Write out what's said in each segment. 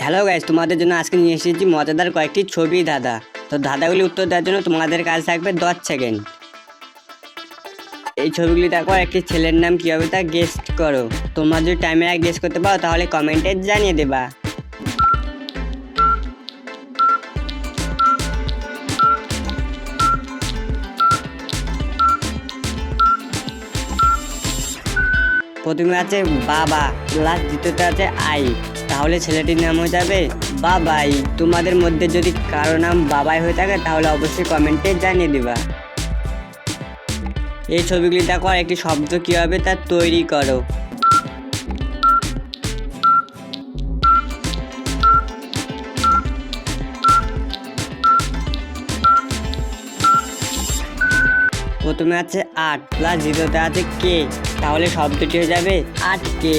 Hello guys, তোমাদের জন্য আজকে নিয়ে এসেছি মজাদার কয়েকটি ছবি ধাঁধা। তো ধাঁধাগুলি উত্তর দেওয়ার জন্য তোমাদের কাছে থাকবে 10 সেকেন্ড। এই ছবিগুলি দেখো, একটি ছেলের নাম কি হবে তা গেস করো। তোমরা যদি টাইমের আগে গেস করতে পারো তাহলে কমেন্টে জানিয়ে দেবা। প্রথমে আছে বাবা, প্লাস দ্বিতীয়তে আছে আই, তাহলে ছেলেটির নাম হয়ে যাবে বাবাই। তোমাদের মধ্যে যদি কারো নাম বাবাই হয়ে থাকে তাহলে অবশ্যই কমেন্টে জানিয়ে দিবা। এই ছবিগুলি দেখো, একটি শব্দ কি হবে তা তৈরি করো। প্রথমে আছে আট, প্লাস দ্বিতীয়তে আছে কে, তাহলে শব্দটি হয়ে যাবে আটকে।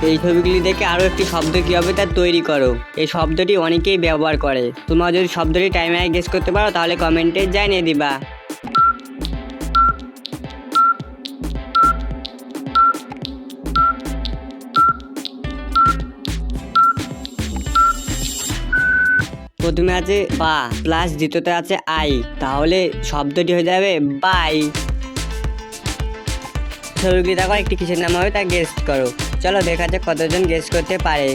এই ছবিগুলি দেখে আরও একটি শব্দ কী হবে তা তৈরি করো। এই শব্দটি অনেকেই ব্যবহার করে। তোমরা যদি শব্দটি টাইমে গেস করতে পারো তাহলে কমেন্টে জানিয়ে দিবা। প্রথমে আছে বা, প্লাস দ্বিতীয়তে আছে আই, তাহলে শব্দটি হয়ে যাবে বাই। ছবিগুলি দেখো, একটি কিসের নাম হবে তা গেস করো। চলো দেখা যাক কতজন গেস করতে পারে।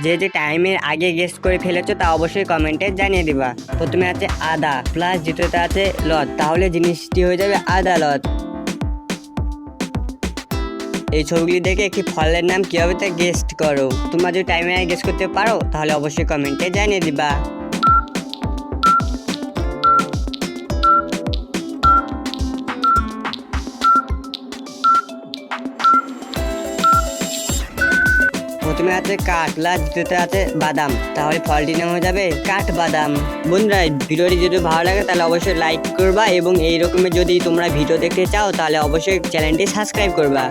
যে টাইমের আগে গেস করে ফেলেছো তা অবশ্যই কমেন্টে জানিয়ে দিবা। প্রথমে আছে আদা, প্লাস দ্বিতীয়তে আছে লত, তাহলে জিনিসটি হয়ে যাবে আদালত। এই ছবিগুলি দেখে একটি ফলের নাম কি হবে তা গেস করো। তোমরা যদি টাইমে আগে গেস করতে পারো তাহলে অবশ্যই কমেন্টে জানিয়ে দিবা। প্রথমে আছে কাঠ, প্লাস দ্বিতীয়তে আছে বাদাম, তাহলে ফলটির নাম হয়ে যাবে কাঠ বাদাম। বন্ধুরা, ভিডিওটি যদি ভালো লাগে তাহলে অবশ্যই লাইক করবা এবং এই রকমের যদি তোমরা ভিডিও দেখতে চাও তাহলে অবশ্যই চ্যানেলটি সাবস্ক্রাইব করবা।